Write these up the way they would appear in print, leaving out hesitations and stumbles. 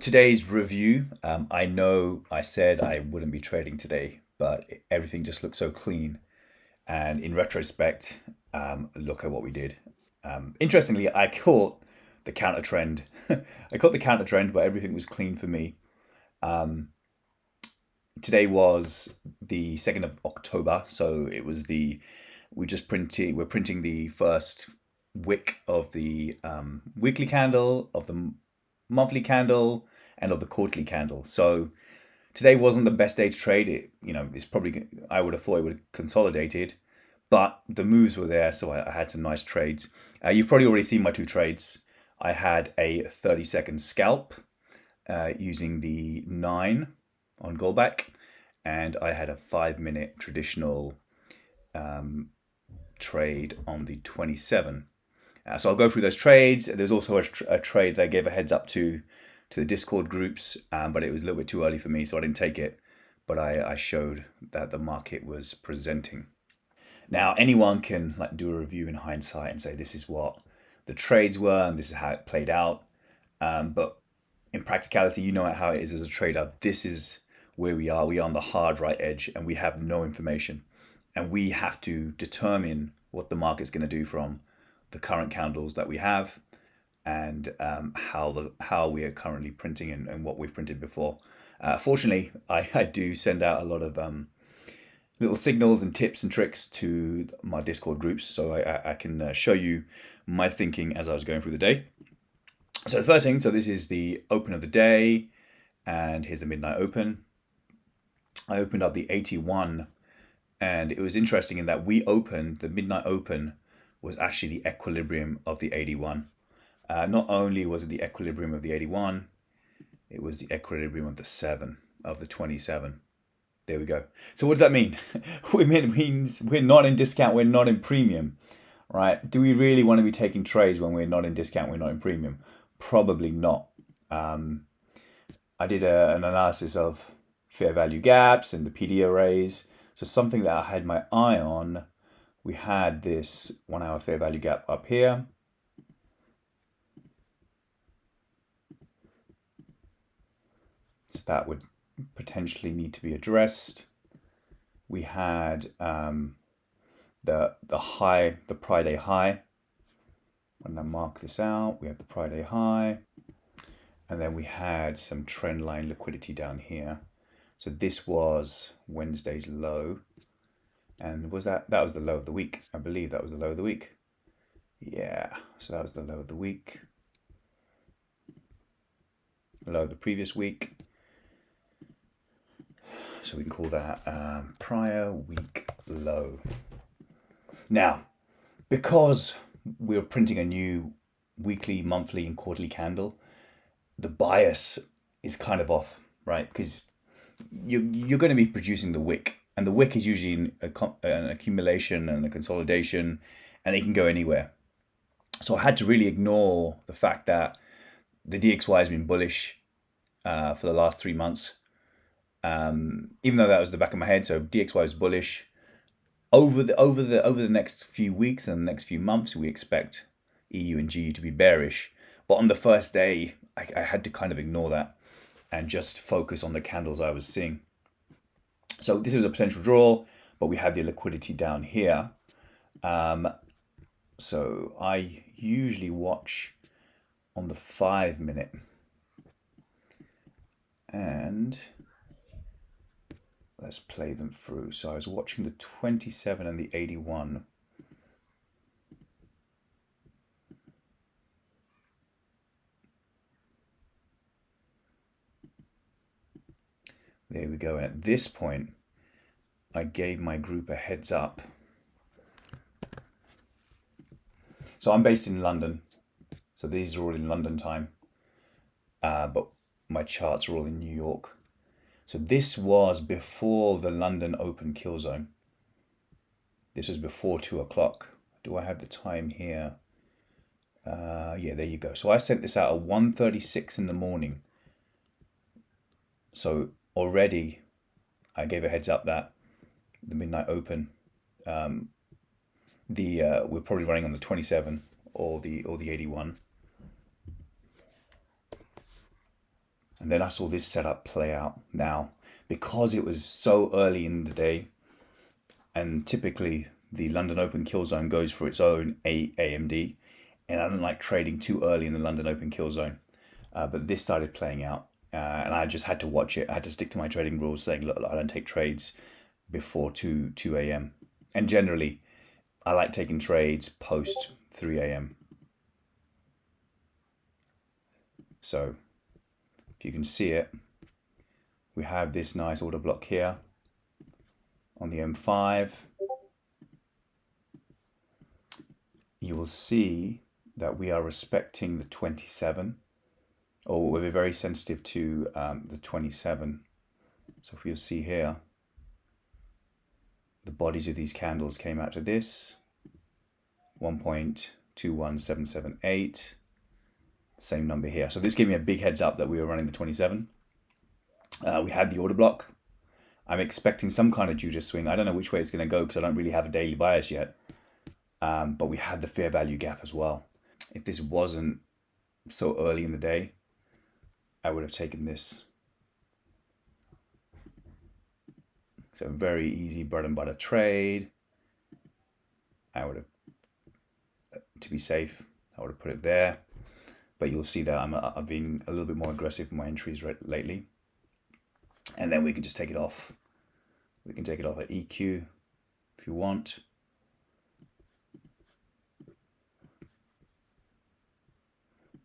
today's review, I know I said I wouldn't be trading today, but everything just looked so clean. And in retrospect, look at what we did. Interestingly, I caught the counter trend. I caught the counter trend, but everything was clean for me. Today was the 2nd of October, so it was we're printing the first wick of the weekly candle, of the monthly candle, and of the quarterly candle. So today wasn't the best day to trade it. It's probably, I would have thought it would have consolidated, but the moves were there, so I had some nice trades. You've probably already seen my two trades. I had a 30-second scalp using the 9 on Goldbach, and I had a 5-minute traditional trade on the 27. So I'll go through those trades. There's also a trade that I gave a heads up to the Discord groups, but it was a little bit too early for me, so I didn't take it. But I showed that the market was presenting. Now, anyone can do a review in hindsight and say this is what the trades were and this is how it played out. But in practicality, you know how it is as a trader. This is where we are. We are on the hard right edge and we have no information. And we have to determine what the market's going to do from the current candles that we have and how we are currently printing and what we've printed before. Fortunately, I do send out a lot of little signals and tips and tricks to my Discord groups, so I can show you my thinking as I was going through the day. So the first thing, so this is the open of the day, and here's the midnight open. I opened up the 81, and it was interesting in that the midnight open was actually the equilibrium of the 81. Not only was it the equilibrium of the 81, it was the equilibrium of the 27. There we go. So what does that mean? It means we're not in discount, we're not in premium, right? Do we really want to be taking trades when we're not in discount, we're not in premium? Probably not. I did an analysis of fair value gaps and the PD arrays. So something that I had my eye on, we had this 1 hour fair value gap up here. So that would potentially need to be addressed. We had the high, the Friday high. When I mark this out, we have the Friday high, and then we had some trend line liquidity down here. So this was Wednesday's low, and was that was the low of the week? I believe that was the low of the week. Yeah, so that was the low of the week. Low of the previous week. So we can call that prior week low. Now, because we're printing a new weekly, monthly, and quarterly candle, the bias is kind of off, right? Because you're going to be producing the wick, and the wick is usually an accumulation and a consolidation, and it can go anywhere. So I had to really ignore the fact that the DXY has been bullish for the last 3 months. Even though that was the back of my head, so DXY was bullish. Over the next few weeks and the next few months, we expect EU and GU to be bearish. But on the first day, I had to kind of ignore that and just focus on the candles I was seeing. So this was a potential draw, but we had the liquidity down here. So I usually watch on the 5-minute, and let's play them through. So I was watching the 27 and the 81. There we go. And at this point, I gave my group a heads up. So I'm based in London. So these are all in London time. But my charts are all in New York. So this was before the London Open kill zone. This was before 2 o'clock. Do I have the time here? Yeah, there you go. So I sent this out at 1:36 in the morning. So already I gave a heads up that the midnight open, we're probably running on the 27 or the 81. And then I saw this setup play out. Now, because it was so early in the day, and typically the London Open kill zone goes for its own AMD, and I don't like trading too early in the London Open kill zone. But this started playing out, and I just had to watch it. I had to stick to my trading rules, saying, look, I don't take trades before 2 a.m. And generally, I like taking trades post 3 a.m. So if you can see it, we have this nice order block here on the M5. You will see that we are respecting the 27, or we're very sensitive to the 27. So if you'll see here, the bodies of these candles came out to this 1.21778, same number here. So this gave me a big heads up that we were running the 27. We had the order block. I'm expecting some kind of juice swing. I don't know which way it's going to go because I don't really have a daily bias yet. But we had the fair value gap as well. If this wasn't so early in the day, I would have taken this. So very easy bread and butter trade. I would have, to be safe, I would have put it there. But you'll see that I've been a little bit more aggressive in my entries lately. And then we can just take it off. We can take it off at EQ if you want.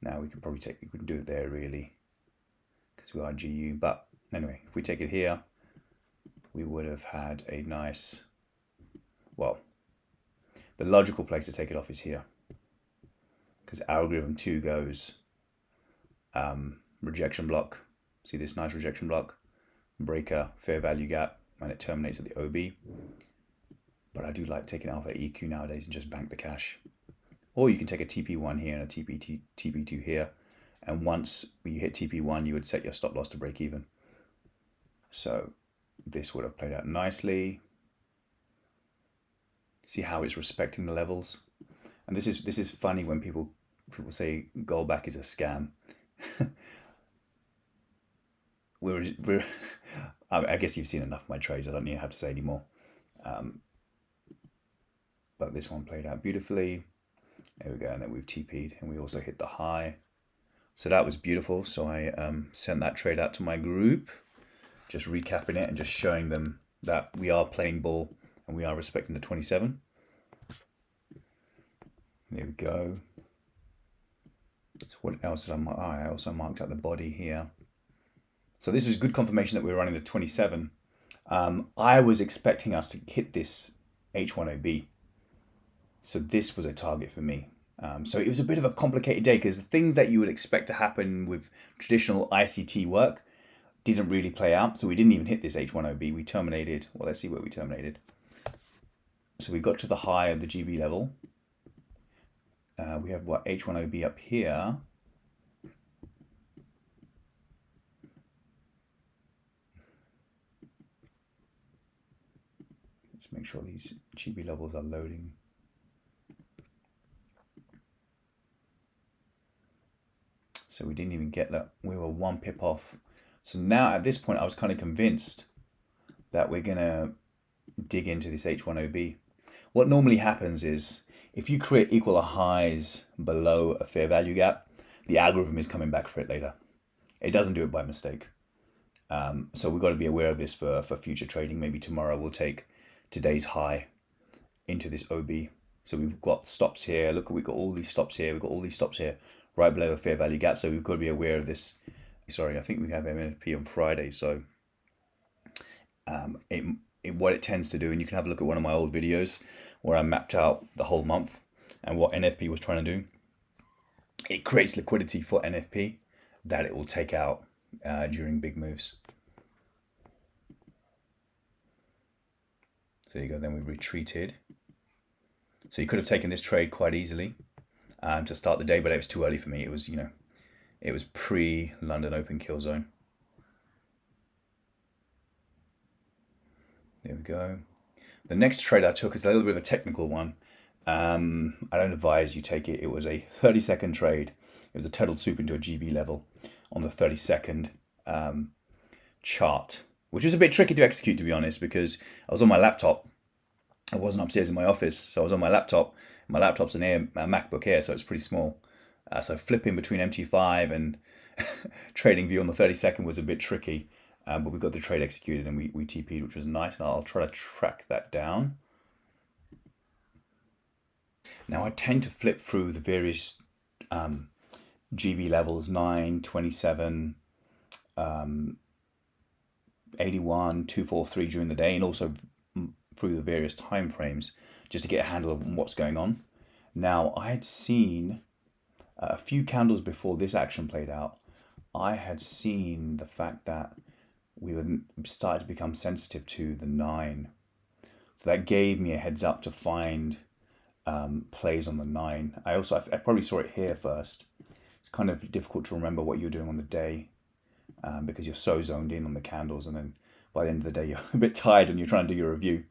Now we can probably we couldn't do it there really because we are GU. But anyway, if we take it here, we would have had a nice, well, the logical place to take it off is here. Because algorithm 2 goes rejection block. See this nice rejection block? Breaker, fair value gap, and it terminates at the OB. But I do like taking it off at EQ nowadays and just bank the cash. Or you can take a TP1 here and a TP2 here. And once you hit TP1, you would set your stop loss to break even. So this would have played out nicely. See how it's respecting the levels? And this is funny when people say Goldbach is a scam. I guess you've seen enough of my trades. I don't need to have to say anymore. But this one played out beautifully. There we go, and then we've TP'd, and we also hit the high. So that was beautiful. So I sent that trade out to my group, just recapping it and just showing them that we are playing ball and we are respecting the 27. There we go. So what else did I mark? I also marked out the body here. So this was good confirmation that we were running the 27. I was expecting us to hit this H1OB. So this was a target for me. So it was a bit of a complicated day because the things that you would expect to happen with traditional ICT work didn't really play out. So we didn't even hit this H1OB. We terminated, well, let's see where we terminated. So we got to the high of the GB level. We have what, H1OB up here. Let's make sure these GB levels are loading. So we didn't even get that. We were 1 pip off. So now at this point, I was kind of convinced that we're going to dig into this H1OB. What normally happens is if you create equal highs below a fair value gap, the algorithm is coming back for it later. It doesn't do it by mistake. So we've got to be aware of this for future trading. Maybe tomorrow we'll take today's high into this OB. So we've got stops here. Look, we've got all these stops here. We've got all these stops here right below a fair value gap. So we've got to be aware of this. Sorry, I think we have MNFP on Friday. So what it tends to do, and you can have a look at one of my old videos where I mapped out the whole month and what NFP was trying to do. It creates liquidity for NFP that it will take out during big moves. So there you go, then we retreated. So you could have taken this trade quite easily to start the day, but it was too early for me. It was, it was pre-London Open kill zone. There we go. The next trade I took is a little bit of a technical one. I don't advise you take it. It was a 30-second trade. It was a turtle soup into a GB level on the 32nd. chart, which was a bit tricky to execute, to be honest, because I was on my laptop. I wasn't upstairs in my office, so I was on my laptop. My laptop's a MacBook Air, so it's pretty small. So flipping between MT5 and trading view on the 30-second was a bit tricky, but we got the trade executed and we TP'd, which was nice. And I'll try to track that down. Now I tend to flip through the various GB levels, 9, 27, 81, 243 during the day, and also through the various time frames, just to get a handle of what's going on. Now, I had seen a few candles before this action played out. I had seen the fact that we were starting to become sensitive to the 9. So that gave me a heads up to find plays on the 9. I probably saw it here first. It's kind of difficult to remember what you're doing on the day because you're so zoned in on the candles, and then by the end of the day you're a bit tired and you're trying to do your review.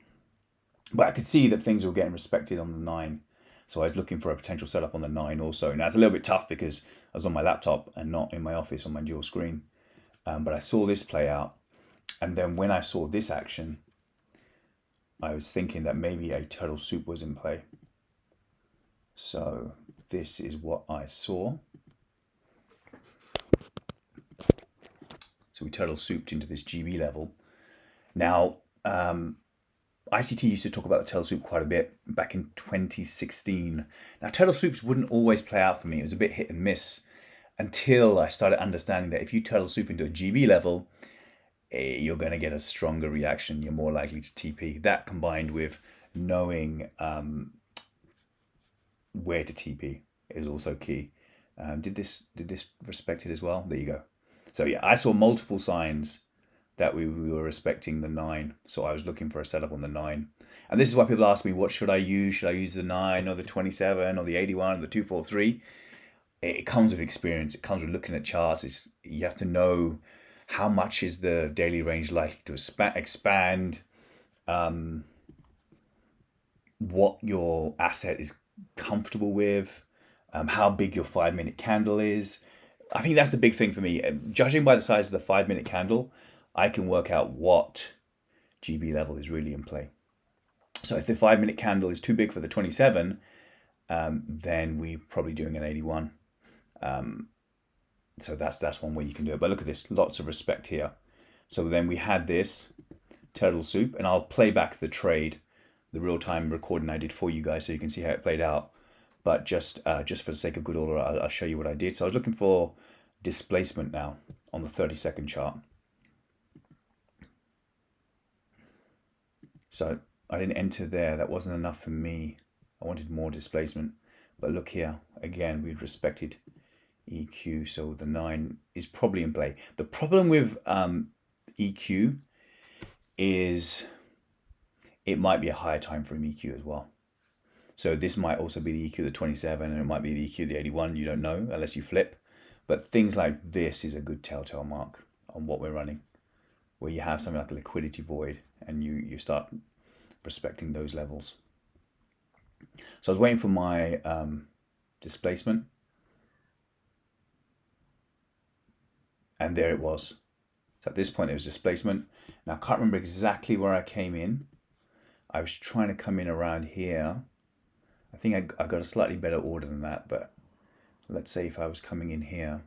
But I could see that things were getting respected on the 9. So I was looking for a potential setup on the 9 also. Now it's a little bit tough because I was on my laptop and not in my office on my dual screen. But I saw this play out. And then when I saw this action, I was thinking that maybe a turtle soup was in play. So this is what I saw. So we turtle souped into this GB level. Now, ICT used to talk about the turtle soup quite a bit back in 2016. Now, turtle soups wouldn't always play out for me. It was a bit hit and miss until I started understanding that if you turtle soup into a GB level, you're going to get a stronger reaction. You're more likely to TP. That combined with knowing where to TP is also key. Did this respect it as well? There you go. So yeah, I saw multiple signs that we were respecting the 9. So I was looking for a setup on the 9. And this is why people ask me, what should I use? Should I use the 9 or the 27 or the 81 or the 243? It comes with experience. It comes with looking at charts. You have to know how much is the daily range likely to expand, what your asset is comfortable with, how big your 5-minute candle is. I think that's the big thing for me. Judging by the size of the 5-minute candle, I can work out what GB level is really in play. So if the 5-minute candle is too big for the 27, then we're probably doing an 81. So that's one way you can do it. But look at this, lots of respect here. So then we had this turtle soup, and I'll play back the trade, the real-time recording I did for you guys so you can see how it played out. But just for the sake of good order, I'll show you what I did. So I was looking for displacement now on the 30-second chart. So I didn't enter there. That wasn't enough for me. I wanted more displacement. But look here, again, we'd respected EQ, so the 9 is probably in play. The problem with EQ is it might be a higher time frame EQ as well. So this might also be the EQ of the 27, and it might be the EQ of the 81. You don't know unless you flip. But things like this is a good telltale mark on what we're running, where you have something like a liquidity void and you start respecting those levels. So I was waiting for my displacement. And there it was. So at this point, there was displacement. Now, I can't remember exactly where I came in. I was trying to come in around here. I think I got a slightly better order than that, but let's say if I was coming in here,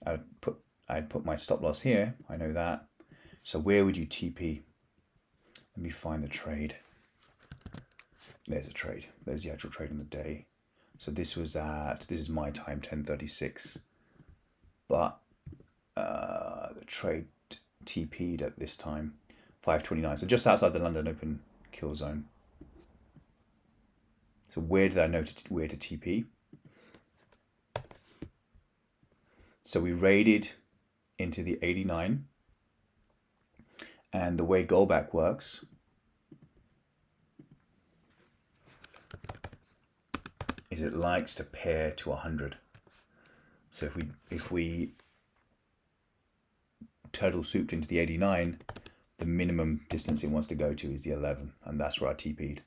I'd put my stop loss here. I know that. So where would you TP? Let me find the trade. There's a trade. There's the actual trade in the day. So this is my time, 10:36. But the trade TP'd at this time, 5:29. So just outside the London Open kill zone. So where did I know where to TP? So we raided into the 89. And the way Goldbach works is it likes to pair to 100. So if we turtle souped into the 89, the minimum distance it wants to go to is the 11, and that's where I TP'd.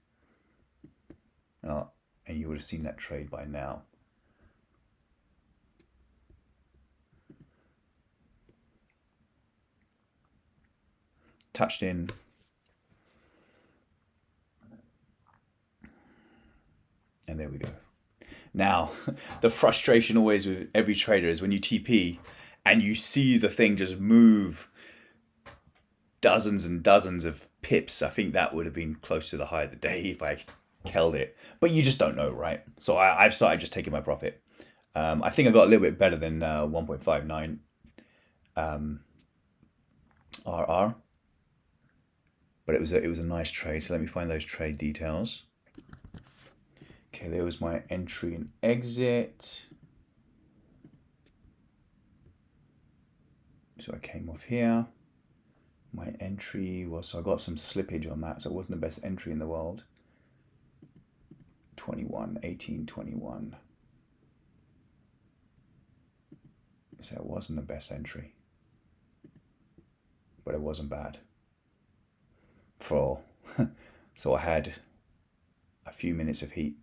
And you would have seen that trade by now. touched in. And there we go. Now, the frustration always with every trader is when you TP and you see the thing just move dozens and dozens of pips. I think that would have been close to the high of the day if I held it. But you just don't know, right? So I've started just taking my profit. I think I got a little bit better than 1.59 RR. But it was a nice trade. So let me find those trade details. Okay, there was my entry and exit. So I came off here. My entry was, so I got some slippage on that, so it wasn't the best entry in the world. 1821. So it wasn't the best entry. But it wasn't bad. So I had a few minutes of heat.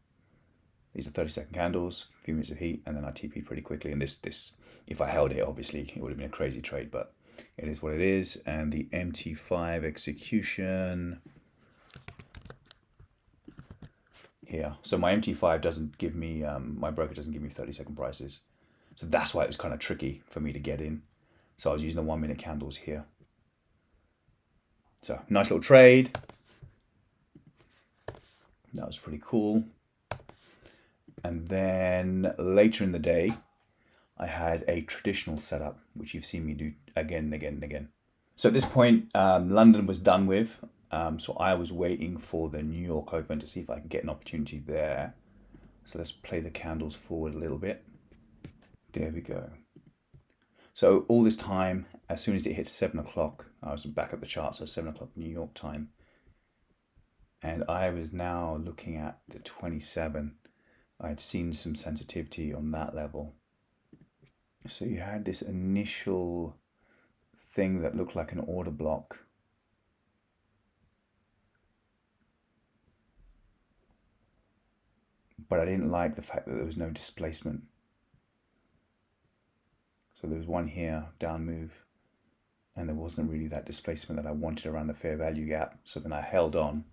These are 30-second candles, a few minutes of heat, and then I TP'd pretty quickly. And this, if I held it, obviously, it would have been a crazy trade, but it is what it is. And the MT5 execution here. So my MT5 doesn't give me, my broker doesn't give me 30-second prices. So that's why it was kind of tricky for me to get in. So I was using the 1 minute candles here. So nice little trade. That was pretty cool. And then later in the day, I had a traditional setup, which you've seen me do again and again and again. So at this point, London was done with. So I was waiting for the New York Open to see if I could get an opportunity there. So let's play the candles forward a little bit. There we go. So all this time, as soon as it hit 7 o'clock, I was back at the chart, so 7 o'clock New York time. And I was now looking at the 27. I'd seen some sensitivity on that level. So you had this initial thing that looked like an order block. But I didn't like the fact that there was no displacement. So there was one here, down move, and there wasn't really that displacement that I wanted around the fair value gap. So then I held on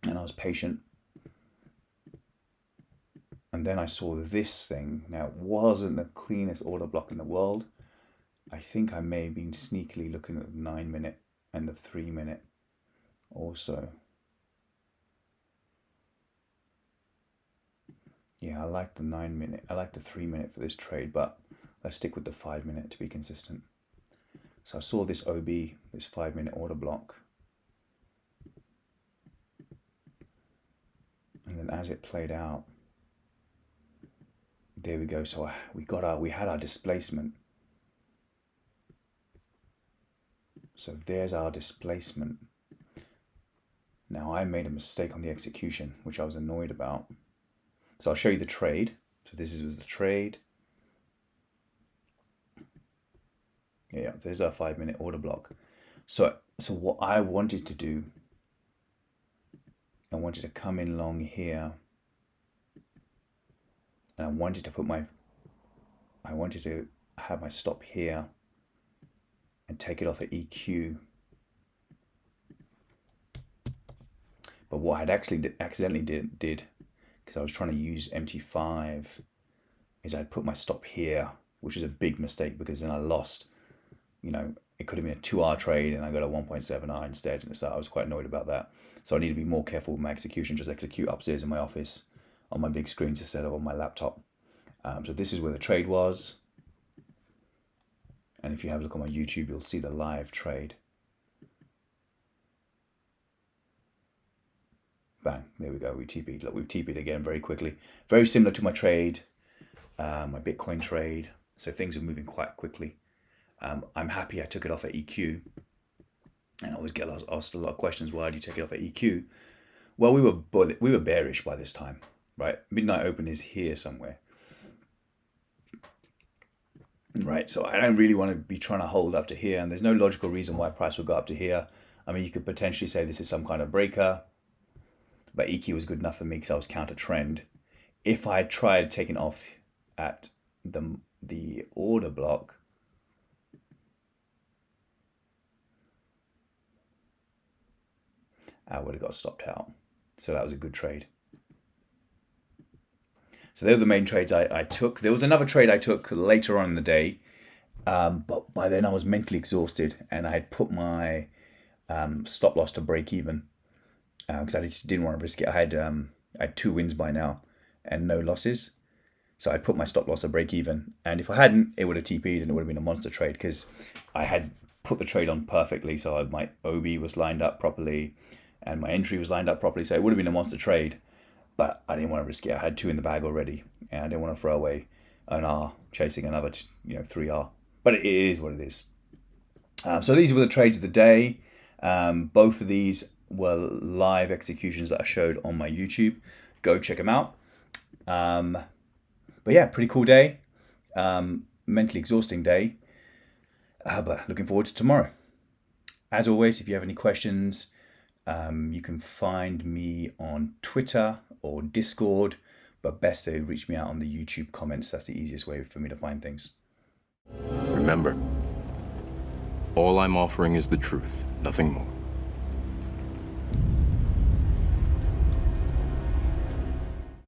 and I was patient. And then I saw this thing. Now, it wasn't the cleanest order block in the world. I think I may have been sneakily looking at the 9 minute and the 3 minute also. Yeah, I like the 9 minute. I like the 3 minute for this trade, but let's stick with the 5 minute to be consistent. So I saw this OB, this 5 minute order block. And then as it played out, there we go. So we had our displacement. So there's our displacement. Now I made a mistake on the execution, which I was annoyed about. So I'll show you the trade. So this was the trade. Yeah, there's our 5 minute order block. So what I wanted to do, I wanted to come in long here. And I wanted to have my stop here and take it off at EQ. But what I had actually accidentally did, because I was trying to use MT5, is I'd put my stop here, which is a big mistake because then I lost, it could have been a 2-hour trade and I got a 1.7R instead. And so I was quite annoyed about that. So I need to be more careful with my execution, just execute upstairs in my office on my big screens instead of on my laptop. So this is where the trade was. And if you have a look on my YouTube, you'll see the live trade. Bang, there we go, we TP'd. Look, we've TP'd again very quickly. Very similar to my trade, my Bitcoin trade. So things are moving quite quickly. I'm happy I took it off at EQ. And I always get asked a lot of questions, why do you take it off at EQ? Well, we were bearish by this time, right? Midnight open is here somewhere. Right, so I don't really want to be trying to hold up to here, and there's no logical reason why price will go up to here. I mean, you could potentially say this is some kind of breaker, but EQ was good enough for me because I was counter trend. If I tried taking off at the order block, I would have got stopped out. So that was a good trade. So they were the main trades I took. There was another trade I took later on in the day, but by then I was mentally exhausted, and I had put my stop loss to break even because I just didn't want to risk it. I had 2 wins by now and no losses. So I put my stop loss at break even, and if I hadn't, it would have TP'd and it would have been a monster trade because I had put the trade on perfectly. So my OB was lined up properly and my entry was lined up properly. So it would have been a monster trade, but I didn't want to risk it. I had 2 in the bag already, and I didn't want to throw away an R chasing another 3R. But it is what it is. So these were the trades of the day. Both of these were live executions that I showed on my YouTube. Go check them out. But yeah, pretty cool day. Mentally exhausting day. But looking forward to tomorrow. As always, if you have any questions, you can find me on Twitter or Discord, but best to reach me out on the YouTube comments. That's the easiest way for me to find things. Remember, all I'm offering is the truth, nothing more.